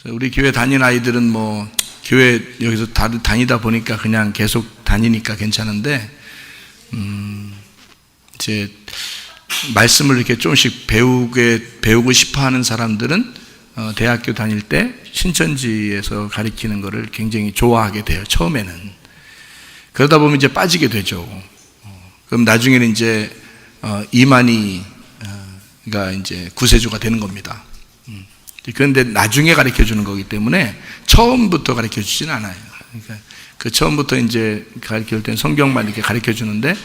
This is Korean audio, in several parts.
우리 교회 다니는 아이들은 뭐 교회 여기서 다니다 보니까 그냥 계속 다니니까 괜찮은데, 이제 말씀을 이렇게 조금씩 배우고 싶어 하는 사람들은 대학교 다닐 때 신천지에서 가르치는 것을 굉장히 좋아하게 돼요, 처음에는. 그러다 보면 이제 빠지게 되죠. 그럼 나중에는 이제 이만희가 이제 구세주가 되는 겁니다. 그런데 나중에 가르쳐 주는 거기 때문에 처음부터 가르쳐 주지는 않아요. 그러니까 그 처음부터 이제 가르쳐 줄 때는 성경만 이렇게 가르쳐 주는데,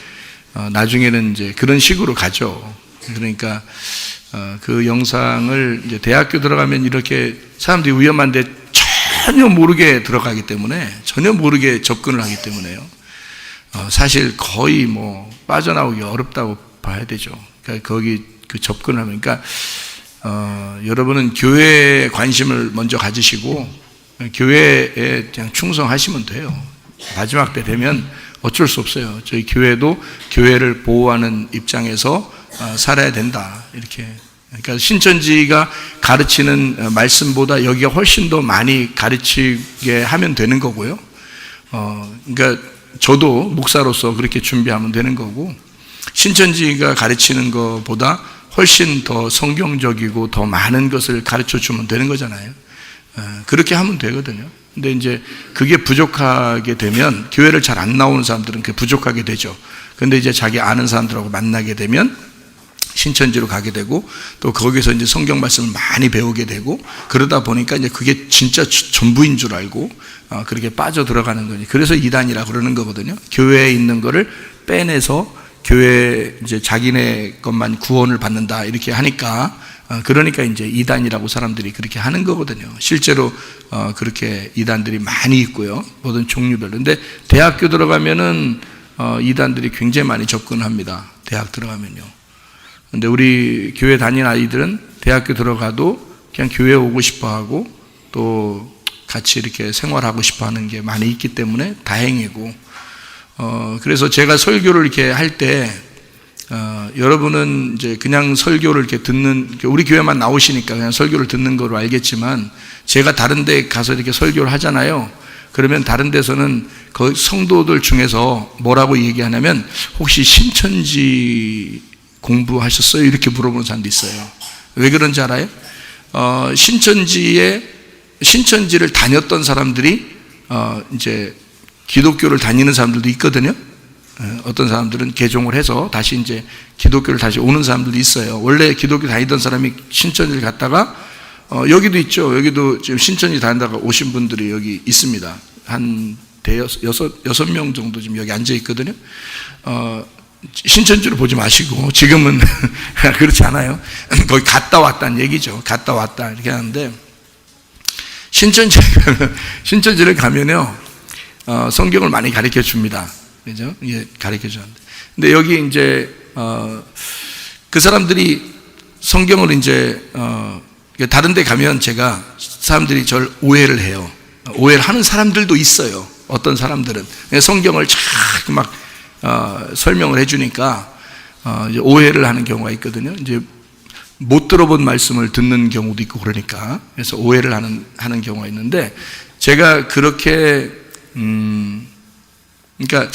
나중에는 이제 그런 식으로 가죠. 그러니까 그 영상을 이제 대학교 들어가면 이렇게 사람들이 위험한데 전혀 모르게 들어가기 때문에, 전혀 모르게 접근을 하기 때문에요. 사실 거의 뭐 빠져나오기 어렵다고 봐야 되죠. 그러니까 거기 그 접근을 하면, 그러니까 여러분은 교회에 관심을 먼저 가지시고 교회에 그냥 충성하시면 돼요. 마지막 때 되면 어쩔 수 없어요. 저희 교회도 교회를 보호하는 입장에서 살아야 된다, 이렇게. 그러니까 신천지가 가르치는 말씀보다 여기가 훨씬 더 많이 가르치게 하면 되는 거고요. 그러니까 저도 목사로서 그렇게 준비하면 되는 거고, 신천지가 가르치는 것보다 훨씬 더 성경적이고 더 많은 것을 가르쳐 주면 되는 거잖아요. 그렇게 하면 되거든요. 근데 이제 그게 부족하게 되면, 교회를 잘 안 나오는 사람들은 그게 부족하게 되죠. 근데 이제 자기 아는 사람들하고 만나게 되면 신천지로 가게 되고, 또 거기서 이제 성경 말씀을 많이 배우게 되고, 그러다 보니까 이제 그게 진짜 전부인 줄 알고 그렇게 빠져 들어가는 거니. 그래서 이단이라 그러는 거거든요. 교회에 있는 거를 빼내서 교회 이제 자기네 것만 구원을 받는다, 이렇게 하니까, 그러니까 이제 이단이라고 사람들이 그렇게 하는 거거든요. 실제로 그렇게 이단들이 많이 있고요, 모든 종류별로. 근데 대학교 들어가면은 이단들이 굉장히 많이 접근합니다, 대학 들어가면요. 근데 우리 교회 다니는 아이들은 대학교 들어가도 그냥 교회 오고 싶어 하고, 또 같이 이렇게 생활하고 싶어 하는 게 많이 있기 때문에 다행이고, 그래서 제가 설교를 이렇게 할 때, 여러분은 이제 그냥 설교를 이렇게 듣는, 우리 교회만 나오시니까 그냥 설교를 듣는 거로 알겠지만, 제가 다른 데 가서 이렇게 설교를 하잖아요. 그러면 다른 데서는 그 성도들 중에서 뭐라고 얘기하냐면, 혹시 신천지 공부하셨어요? 이렇게 물어보는 사람도 있어요. 왜 그런지 알아요? 신천지를 다녔던 사람들이 이제 기독교를 다니는 사람들도 있거든요. 어떤 사람들은 개종을 해서 다시 이제 기독교를 다시 오는 사람들도 있어요. 원래 기독교 다니던 사람이 신천지를 갔다가, 여기도 있죠. 여기도 지금 신천지 다니다가 오신 분들이 여기 있습니다. 한 여섯 명 정도 지금 여기 앉아 있거든요. 신천지를 보지 마시고, 지금은 그렇지 않아요. 거기 갔다 왔다는 얘기죠. 갔다 왔다 이렇게 하는데, 신천지를 가면요, 성경을 많이 가르쳐 줍니다. 그죠? 예, 가르쳐 주는데. 근데 여기 이제, 그 사람들이 성경을 이제, 다른 데 가면 제가 사람들이 저를 오해를 해요. 오해를 하는 사람들도 있어요. 어떤 사람들은. 성경을 쫙 막, 설명을 해주니까, 오해를 하는 경우가 있거든요. 이제 못 들어본 말씀을 듣는 경우도 있고, 그러니까. 그래서 오해를 하는 경우가 있는데, 제가 그렇게, 그러니까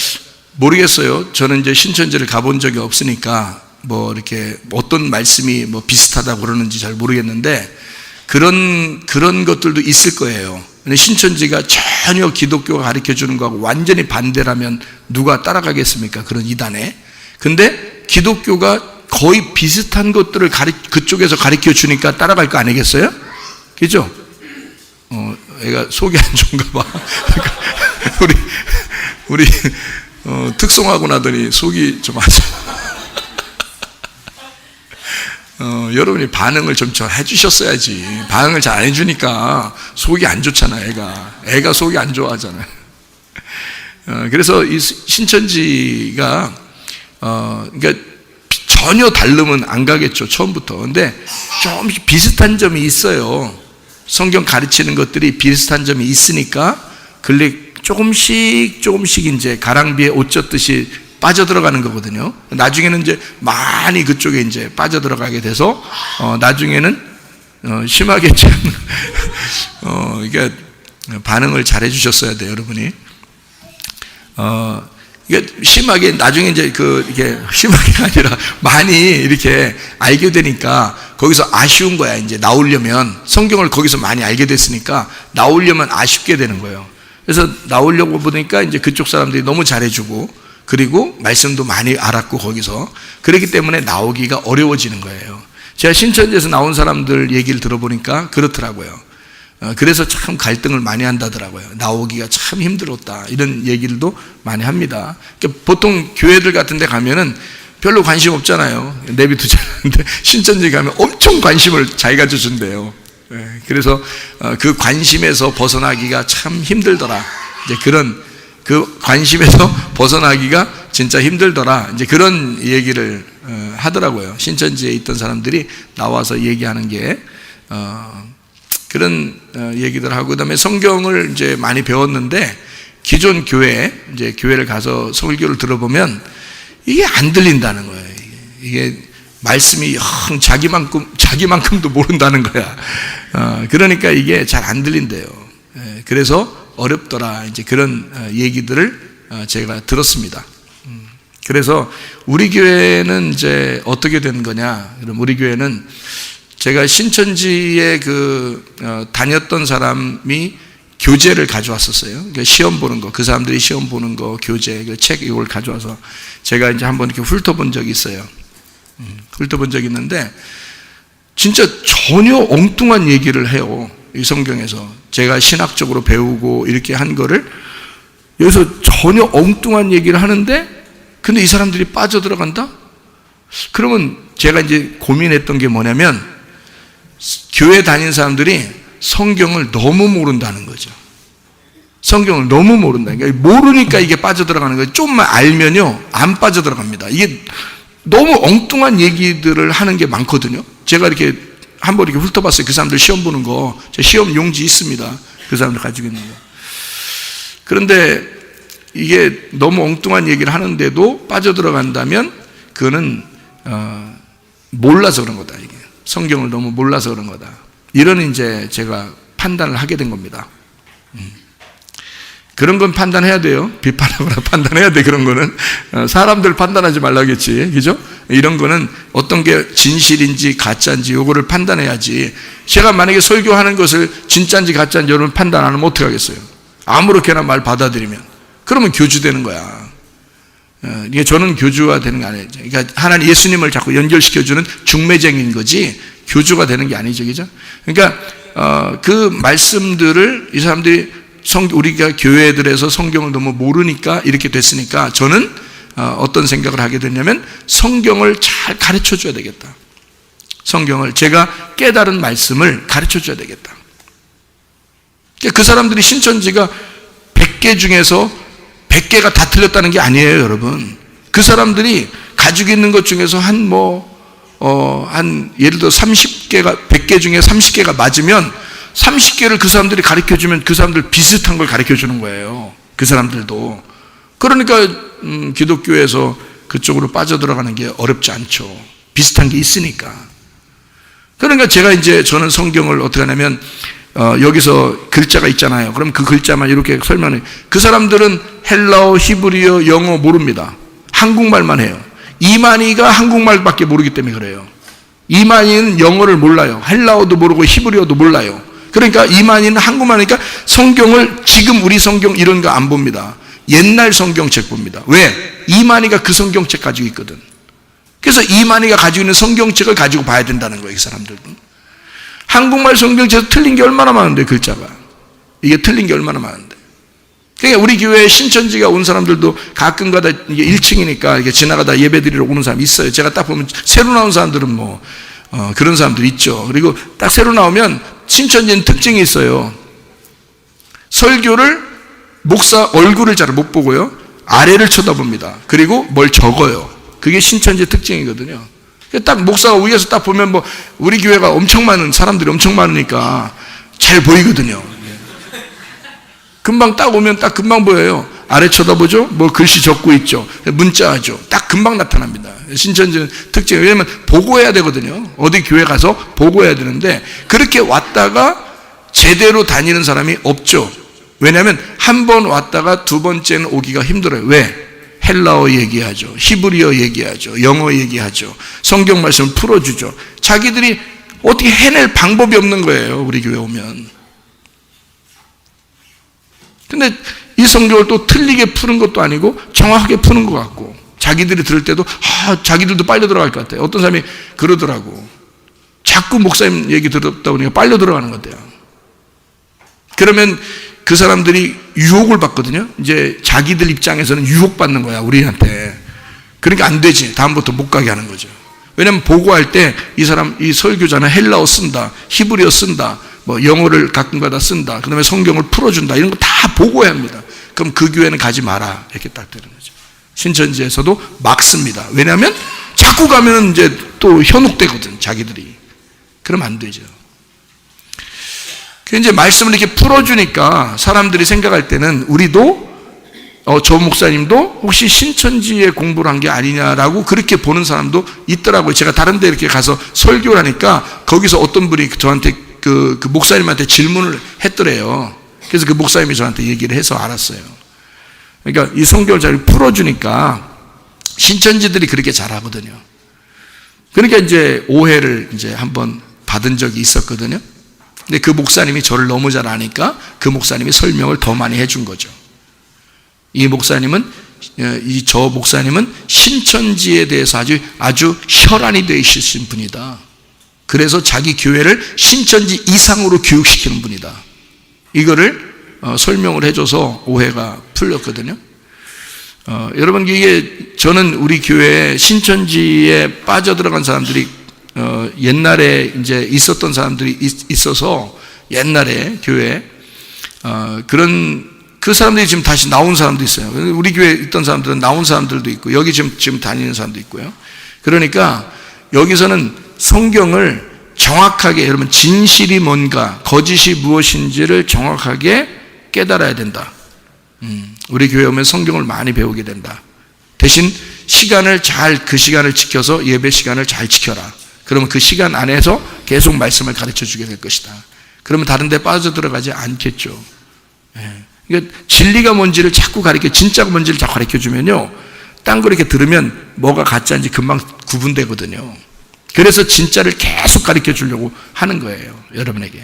모르겠어요. 저는 이제 신천지를 가본 적이 없으니까 뭐 이렇게 어떤 말씀이 뭐 비슷하다고 그러는지 잘 모르겠는데, 그런 것들도 있을 거예요. 근데 신천지가 전혀 기독교가 가르쳐 주는 거하고 완전히 반대라면 누가 따라가겠습니까? 그런 이단에. 근데 기독교가 거의 비슷한 것들을 그쪽에서 가르쳐 주니까 따라갈 거 아니겠어요? 그죠? 애가 속이 안 좋은가 봐. 우리 특송하고 나더니 속이 좀 안 좋아. 여러분이 반응을 좀 해주셨어야지. 반응을 잘 안 해주니까 속이 안 좋잖아, 애가 속이 안 좋아하잖아요. 그래서 이 신천지가, 그러니까 전혀 다르면 안 가겠죠, 처음부터. 근데 좀 비슷한 점이 있어요. 성경 가르치는 것들이 비슷한 점이 있으니까 조금씩 이제 가랑비에 옷 젖듯이 빠져들어가는 거거든요. 나중에는 이제 많이 그쪽에 이제 빠져들어가게 돼서, 나중에는, 심하게 좀, 그러니까 반응을 잘 해주셨어야 돼요, 여러분이. 이게 심하게 나중에 이제 이게 심하게가 아니라 많이 이렇게 알게 되니까 거기서 아쉬운 거야. 이제 나오려면 성경을 거기서 많이 알게 됐으니까 나오려면 아쉽게 되는 거예요. 그래서 나오려고 보니까 이제 그쪽 사람들이 너무 잘해주고 그리고 말씀도 많이 알았고 거기서 그렇기 때문에 나오기가 어려워지는 거예요. 제가 신천지에서 나온 사람들 얘기를 들어보니까 그렇더라고요. 그래서 참 갈등을 많이 한다더라고요. 나오기가 참 힘들었다 이런 얘기들도 많이 합니다. 그러니까 보통 교회들 같은 데 가면은 별로 관심 없잖아요. 내비두자는데 신천지 가면 엄청 관심을 잘 가져준대요. 그래서 그 관심에서 벗어나기가 참 힘들더라. 이제 그런 그 관심에서 벗어나기가 진짜 힘들더라. 이제 그런 얘기를 하더라고요. 신천지에 있던 사람들이 나와서 얘기하는 게 그런 얘기들 하고 그다음에 성경을 이제 많이 배웠는데 기존 교회 이제 교회를 가서 설교를 들어보면 이게 안 들린다는 거예요. 이게 말씀이 영 자기만큼도 모른다는 거야. 그러니까 이게 잘 안 들린대요. 그래서 어렵더라. 이제 그런 얘기들을 제가 들었습니다. 그래서 우리 교회는 이제 어떻게 된 거냐? 그럼 우리 교회는 제가 신천지에 다녔던 사람이 교재를 가져왔었어요. 그러니까 시험 보는 거, 그 사람들이 시험 보는 거, 교재, 그 책 이걸 가져와서 제가 이제 한번 이렇게 훑어본 적이 있어요. 훑어본 적이 있는데 진짜 전혀 엉뚱한 얘기를 해요. 이 성경에서 제가 신학적으로 배우고 이렇게 한 거를 여기서 전혀 엉뚱한 얘기를 하는데 근데 이 사람들이 빠져들어간다? 그러면 제가 이제 고민했던 게 뭐냐면 교회 다니는 사람들이 성경을 너무 모른다는 거죠. 성경을 너무 모른다. 그러니까 모르니까 이게 빠져들어가는 거예요. 좀만 알면요 안 빠져들어갑니다. 이게 너무 엉뚱한 얘기들을 하는 게 많거든요. 제가 이렇게 한번 이렇게 훑어봤어요. 그 사람들 시험 보는 거. 제 시험 용지 있습니다. 그 사람들 가지고 있는 거. 그런데 이게 너무 엉뚱한 얘기를 하는데도 빠져들어간다면 그거는 몰라서 그런 거다. 이게 성경을 너무 몰라서 그런 거다. 이런 이제 제가 판단을 하게 된 겁니다. 그런 건 판단해야 돼요. 비판하거나 판단해야 돼. 그런 거는 사람들 판단하지 말라겠지, 그죠? 이런 거는 어떤 게 진실인지 가짜인지 요거를 판단해야지. 제가 만약에 설교하는 것을 진짜인지 가짜인지 여러분 판단 안 하면 어떻게 하겠어요? 아무렇게나 말 받아들이면 그러면 교주되는 거야. 이게 저는 교주가 되는 게 아니에요. 그러니까 하나님 예수님을 자꾸 연결시켜주는 중매쟁인 거지 교주가 되는 게 아니죠, 그죠? 그러니까 그 말씀들을 이 사람들이 우리가 교회들에서 성경을 너무 모르니까 이렇게 됐으니까 저는 어떤 생각을 하게 됐냐면 성경을 잘 가르쳐 줘야 되겠다. 성경을 제가 깨달은 말씀을 가르쳐 줘야 되겠다. 그 사람들이 신천지가 100개 중에서 100개가 다 틀렸다는 게 아니에요, 여러분. 그 사람들이 가지고 있는 것 중에서 한 예를 들어 30개가 100개 중에 30개가 맞으면 30개를 그 사람들이 가르쳐주면 그 사람들 비슷한 걸 가르쳐주는 거예요. 그 사람들도. 그러니까 기독교에서 그쪽으로 빠져들어가는 게 어렵지 않죠. 비슷한 게 있으니까. 그러니까 저는 성경을 어떻게 하냐면 여기서 글자가 있잖아요. 그럼 그 글자만 이렇게 설명해. 그 사람들은 헬라어, 히브리어, 영어 모릅니다. 한국말만 해요. 이만희가 한국말밖에 모르기 때문에 그래요. 이만희는 영어를 몰라요. 헬라어도 모르고 히브리어도 몰라요. 그러니까 이만희는 한국말이니까 성경을 지금 우리 성경 이런 거 안 봅니다. 옛날 성경책 봅니다. 왜? 이만희가 그 성경책 가지고 있거든. 그래서 이만희가 가지고 있는 성경책을 가지고 봐야 된다는 거예요, 이 사람들도. 한국말 성경책에서 틀린 게 얼마나 많은데, 글자가. 이게 틀린 게 얼마나 많은데. 그러니까 우리 교회에 신천지가 온 사람들도 가끔가다 이게 1층이니까 이게 지나가다 예배드리러 오는 사람이 있어요. 제가 딱 보면 새로 나온 사람들은 그런 사람들 있죠. 그리고 딱 새로 나오면 신천지는 특징이 있어요. 설교를 목사 얼굴을 잘 못 보고요. 아래를 쳐다봅니다. 그리고 뭘 적어요. 그게 신천지의 특징이거든요. 딱 목사가 위에서 딱 보면 우리 교회가 엄청 많은 사람들이 엄청 많으니까 잘 보이거든요. 금방 딱 오면 딱 금방 보여요. 아래 쳐다보죠? 글씨 적고 있죠. 문자하죠. 딱 금방 나타납니다. 신천지는 특징이 왜냐면 보고해야 되거든요. 어디 교회 가서 보고해야 되는데 그렇게 왔다가 제대로 다니는 사람이 없죠. 왜냐하면 한 번 왔다가 두 번째는 오기가 힘들어요. 왜? 헬라어 얘기하죠. 히브리어 얘기하죠. 영어 얘기하죠. 성경 말씀을 풀어주죠. 자기들이 어떻게 해낼 방법이 없는 거예요. 우리 교회 오면. 근데 이 성경을 또 틀리게 푸는 것도 아니고 정확하게 푸는 것 같고, 자기들이 들을 때도 자기들도 빨려 들어갈 것 같아요. 어떤 사람이 그러더라고. 자꾸 목사님 얘기 들었다 보니까 빨려 들어가는 것 같아요. 그러면 그 사람들이 유혹을 받거든요. 이제 자기들 입장에서는 유혹받는 거야, 우리한테. 그러니까 안 되지. 다음부터 못 가게 하는 거죠. 왜냐면 보고할 때 이 사람, 이 설교자는 헬라어 쓴다, 히브리어 쓴다, 뭐 영어를 가끔가다 쓴다, 그 다음에 성경을 풀어준다, 이런 거 다 보고해야 합니다. 그럼 그 교회는 가지 마라, 이렇게 딱 되는 거죠. 신천지에서도 막습니다. 왜냐하면 자꾸 가면은 이제 또 현혹되거든, 자기들이. 그러면 안 되죠. 이제 말씀을 이렇게 풀어주니까 사람들이 생각할 때는 우리도 저 목사님도 혹시 신천지에 공부를 한 게 아니냐라고 그렇게 보는 사람도 있더라고요. 제가 다른 데 이렇게 가서 설교를 하니까 거기서 어떤 분이 저한테 그 목사님한테 질문을 했더래요. 그래서 그 목사님이 저한테 얘기를 해서 알았어요. 그러니까 이 성경을 잘 풀어주니까 신천지들이 그렇게 잘하거든요. 그러니까 이제 오해를 이제 한번 받은 적이 있었거든요. 근데 그 목사님이 저를 너무 잘 아니까 그 목사님이 설명을 더 많이 해준 거죠. 이 목사님은, 저 목사님은 신천지에 대해서 아주 혈안이 되어 있으신 분이다. 그래서 자기 교회를 신천지 이상으로 교육시키는 분이다. 이거를 설명을 해줘서 오해가 풀렸거든요. 여러분, 이게 저는 우리 교회에 신천지에 빠져들어간 사람들이 옛날에 이제 있었던 사람들이 있어서, 옛날에 교회에 그 사람들이 지금 다시 나온 사람도 있어요. 우리 교회에 있던 사람들은 나온 사람들도 있고, 여기 지금 다니는 사람도 있고요. 그러니까 여기서는 성경을 정확하게, 여러분, 진실이 뭔가 거짓이 무엇인지를 정확하게 깨달아야 된다. 우리 교회 오면 성경을 많이 배우게 된다. 대신 그 시간을 지켜서 예배 시간을 잘 지켜라. 그러면 그 시간 안에서 계속 말씀을 가르쳐 주게 될 것이다. 그러면 다른 데 빠져들어가지 않겠죠. 그러니까 진리가 뭔지를 자꾸 진짜가 뭔지를 자꾸 가르쳐 주면요, 딴 거 이렇게 들으면 뭐가 가짜인지 금방 구분되거든요. 그래서 진짜를 계속 가르쳐 주려고 하는 거예요, 여러분에게.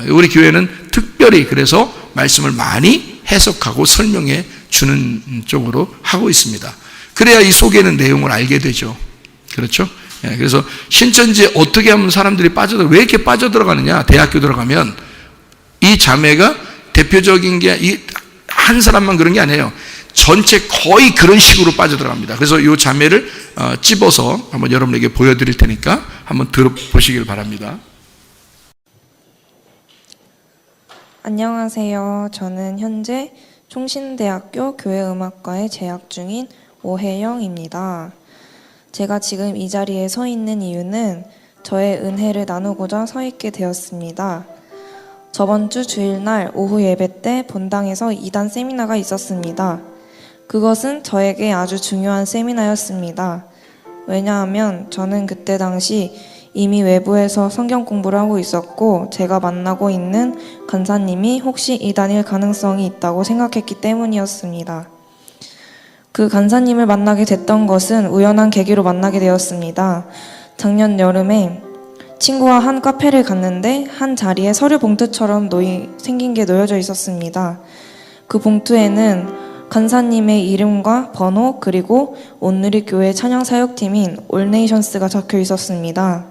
우리 교회는 특별히 그래서 말씀을 많이 해석하고 설명해 주는 쪽으로 하고 있습니다. 그래야 이 속에 있는 내용을 알게 되죠. 그렇죠? 그래서 신천지에 어떻게 하면 사람들이 왜 이렇게 빠져들어가느냐? 대학교 들어가면 이 자매가 대표적인 게 한 사람만 그런 게 아니에요. 전체 거의 그런 식으로 빠져들어갑니다. 그래서 이 자매를 찝어서 한번 여러분에게 보여드릴 테니까 한번 들어보시길 바랍니다. 안녕하세요. 저는 현재 총신대학교 교회음악과에 재학 중인 오혜영입니다. 제가 지금 이 자리에 서 있는 이유는 저의 은혜를 나누고자 서 있게 되었습니다. 저번 주 주일날 오후 예배 때 본당에서 2단 세미나가 있었습니다. 그것은 저에게 아주 중요한 세미나였습니다. 왜냐하면 저는 그때 당시 이미 외부에서 성경 공부를 하고 있었고, 제가 만나고 있는 간사님이 혹시 이단일 가능성이 있다고 생각했기 때문이었습니다. 그 간사님을 만나게 됐던 것은 우연한 계기로 만나게 되었습니다. 작년 여름에 친구와 한 카페를 갔는데 한 자리에 서류 봉투처럼 생긴 게 놓여져 있었습니다. 그 봉투에는 간사님의 이름과 번호, 그리고 온누리 교회 찬양 사역팀인 올네이션스가 적혀 있었습니다.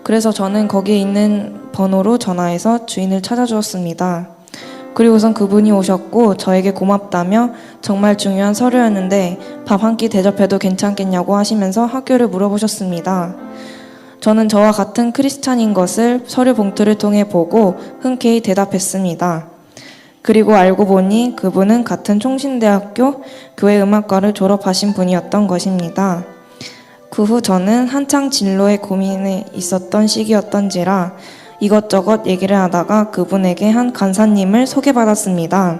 그래서 저는 거기에 있는 번호로 전화해서 주인을 찾아주었습니다. 그리고선 그분이 오셨고 저에게 고맙다며 정말 중요한 서류였는데 밥 한 끼 대접해도 괜찮겠냐고 하시면서 학교를 물어보셨습니다. 저는 저와 같은 크리스찬인 것을 서류 봉투를 통해 보고 흔쾌히 대답했습니다. 그리고 알고 보니 그분은 같은 총신대학교 교회음악과를 졸업하신 분이었던 것입니다. 그 후 저는 한창 진로에 고민에 있었던 시기였던지라 이것저것 얘기를 하다가 그분에게 한 간사님을 소개받았습니다.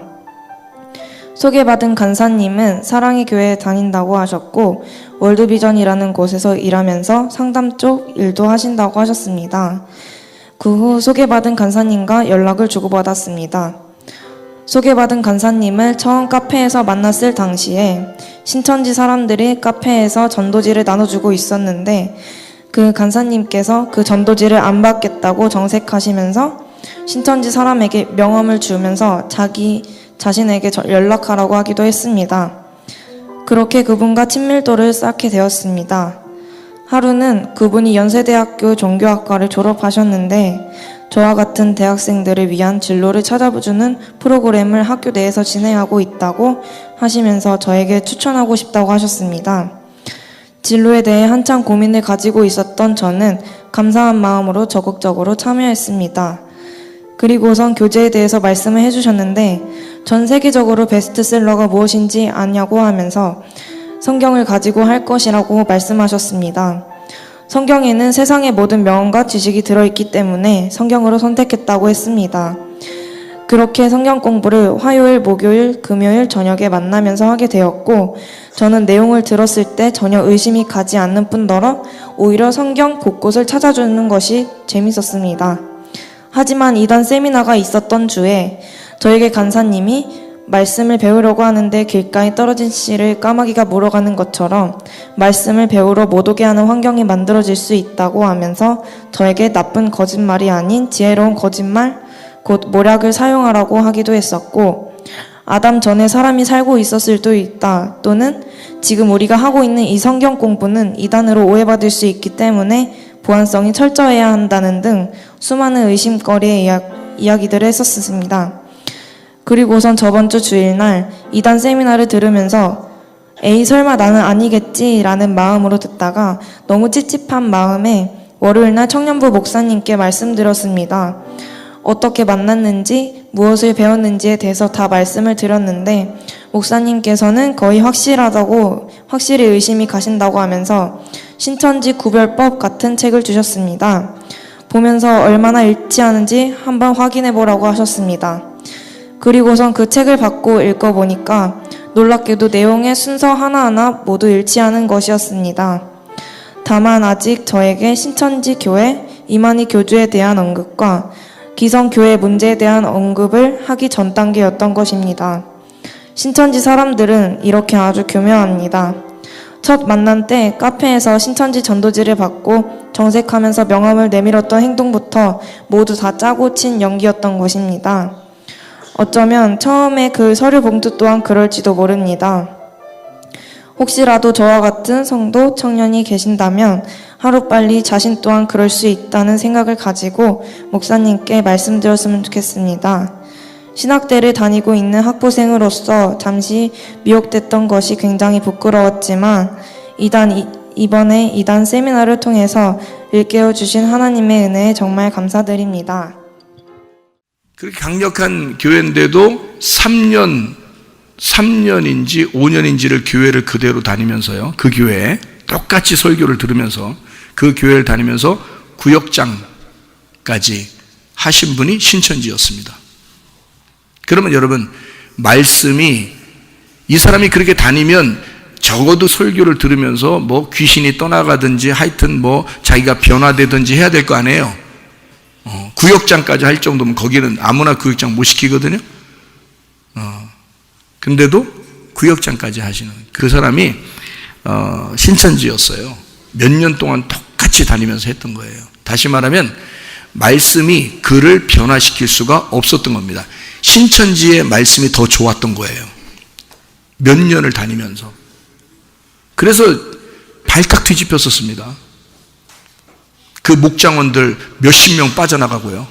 소개받은 간사님은 사랑의 교회에 다닌다고 하셨고 월드비전이라는 곳에서 일하면서 상담 쪽 일도 하신다고 하셨습니다. 그 후 소개받은 간사님과 연락을 주고받았습니다. 소개받은 간사님을 처음 카페에서 만났을 당시에 신천지 사람들이 카페에서 전도지를 나눠주고 있었는데 그 간사님께서 그 전도지를 안 받겠다고 정색하시면서 신천지 사람에게 명함을 주면서 자기 자신에게 연락하라고 하기도 했습니다. 그렇게 그분과 친밀도를 쌓게 되었습니다. 하루는 그분이 연세대학교 종교학과를 졸업하셨는데 저와 같은 대학생들을 위한 진로를 찾아주는 프로그램을 학교 내에서 진행하고 있다고 하시면서 저에게 추천하고 싶다고 하셨습니다. 진로에 대해 한참 고민을 가지고 있었던 저는 감사한 마음으로 적극적으로 참여했습니다. 그리고선 교제에 대해서 말씀을 해주셨는데 전 세계적으로 베스트셀러가 무엇인지 아냐고 하면서 성경을 가지고 할 것이라고 말씀하셨습니다. 성경에는 세상의 모든 명언과 지식이 들어있기 때문에 성경으로 선택했다고 했습니다. 그렇게 성경 공부를 화요일, 목요일, 금요일 저녁에 만나면서 하게 되었고 저는 내용을 들었을 때 전혀 의심이 가지 않는 뿐더러 오히려 성경 곳곳을 찾아주는 것이 재밌었습니다. 하지만 이단 세미나가 있었던 주에 저에게 간사님이 말씀을 배우려고 하는데 길가에 떨어진 씨를 까마귀가 물어가는 것처럼 말씀을 배우러 못 오게 하는 환경이 만들어질 수 있다고 하면서 저에게 나쁜 거짓말이 아닌 지혜로운 거짓말, 곧 모략을 사용하라고 하기도 했었고 아담 전에 사람이 살고 있었을 수도 있다 또는 지금 우리가 하고 있는 이 성경 공부는 이단으로 오해받을 수 있기 때문에 보안성이 철저해야 한다는 등 수많은 의심거리의 이야기들을 했었습니다. 그리고선 저번 주 주일날 이단 세미나를 들으면서 에이 설마 나는 아니겠지 라는 마음으로 듣다가 너무 찝찝한 마음에 월요일날 청년부 목사님께 말씀드렸습니다. 어떻게 만났는지 무엇을 배웠는지에 대해서 다 말씀을 드렸는데 목사님께서는 거의 확실히 의심이 가신다고 하면서 신천지 구별법 같은 책을 주셨습니다. 보면서 얼마나 일치하는지 한번 확인해 보라고 하셨습니다. 그리고선 그 책을 받고 읽어보니까 놀랍게도 내용의 순서 하나하나 모두 일치하는 것이었습니다. 다만 아직 저에게 신천지 교회, 이만희 교주에 대한 언급과 기성교회 문제에 대한 언급을 하기 전 단계였던 것입니다. 신천지 사람들은 이렇게 아주 교묘합니다. 첫 만남 때 카페에서 신천지 전도지를 받고 정색하면서 명함을 내밀었던 행동부터 모두 다 짜고 친 연기였던 것입니다. 어쩌면 처음에 그 서류 봉투 또한 그럴지도 모릅니다. 혹시라도 저와 같은 성도 청년이 계신다면 하루빨리 자신 또한 그럴 수 있다는 생각을 가지고 목사님께 말씀드렸으면 좋겠습니다. 신학대를 다니고 있는 학부생으로서 잠시 미혹됐던 것이 굉장히 부끄러웠지만 이번에 이단 세미나를 통해서 일깨워 주신 하나님의 은혜에 정말 감사드립니다. 그렇게 강력한 교회인데도 3년인지 5년인지를 교회를 그대로 다니면서요. 그 교회에 똑같이 설교를 들으면서 그 교회를 다니면서 구역장까지 하신 분이 신천지였습니다. 그러면 여러분, 말씀이 이 사람이 그렇게 다니면 적어도 설교를 들으면서 뭐 귀신이 떠나가든지 하여튼 뭐 자기가 변화되든지 해야 될 거 아니에요. 구역장까지 할 정도면 거기는 아무나 구역장 못 시키거든요. 근데도 구역장까지 하시는 그 사람이 신천지였어요. 몇 년 동안 똑같이 다니면서 했던 거예요. 다시 말하면 말씀이 그를 변화시킬 수가 없었던 겁니다. 신천지의 말씀이 더 좋았던 거예요. 몇 년을 다니면서. 그래서 발칵 뒤집혔었습니다. 그 목장원들 몇십 명 빠져나가고요.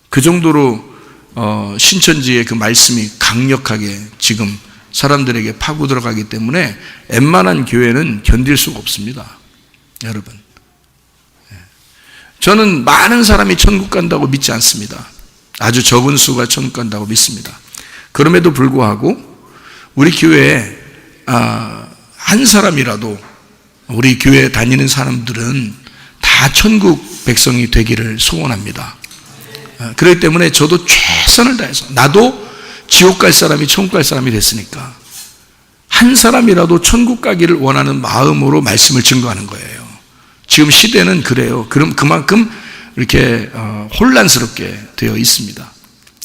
그 정도로 신천지의 그 말씀이 강력하게 지금 사람들에게 파고 들어가기 때문에 웬만한 교회는 견딜 수가 없습니다. 여러분, 저는 많은 사람이 천국 간다고 믿지 않습니다. 아주 적은 수가 천국 간다고 믿습니다. 그럼에도 불구하고 우리 교회에 한 사람이라도 우리 교회 다니는 사람들은 다 천국 백성이 되기를 소원합니다. 그렇기 때문에 저도 최선을 다해서, 나도 지옥 갈 사람이 천국 갈 사람이 됐으니까 한 사람이라도 천국 가기를 원하는 마음으로 말씀을 증거하는 거예요. 지금 시대는 그래요. 그럼 그만큼 이렇게 혼란스럽게 되어 있습니다.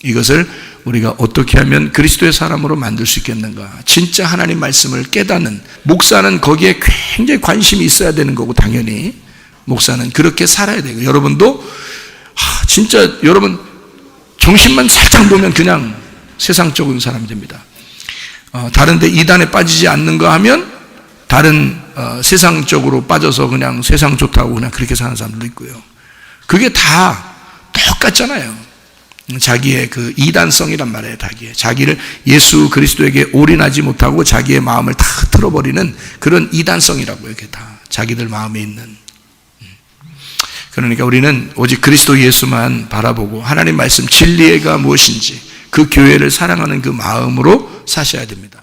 이것을 우리가 어떻게 하면 그리스도의 사람으로 만들 수 있겠는가? 진짜 하나님 말씀을 깨닫는, 목사는 거기에 굉장히 관심이 있어야 되는 거고, 당연히 목사는 그렇게 살아야 되고, 여러분도 진짜 여러분 정신만 살짝 보면 그냥 세상적인 사람이 됩니다. 다른데 이단에 빠지지 않는가 하면 다른 세상적으로 빠져서 그냥 세상 좋다고 그냥 그렇게 사는 사람들도 있고요. 그게 다 똑같잖아요. 자기의 그 이단성이란 말이에요. 자기를 예수 그리스도에게 올인하지 못하고 자기의 마음을 다 틀어버리는 그런 이단성이라고요. 이게 다 자기들 마음에 있는. 그러니까 우리는 오직 그리스도 예수만 바라보고 하나님 말씀 진리가 무엇인지 그 교회를 사랑하는 그 마음으로 사셔야 됩니다.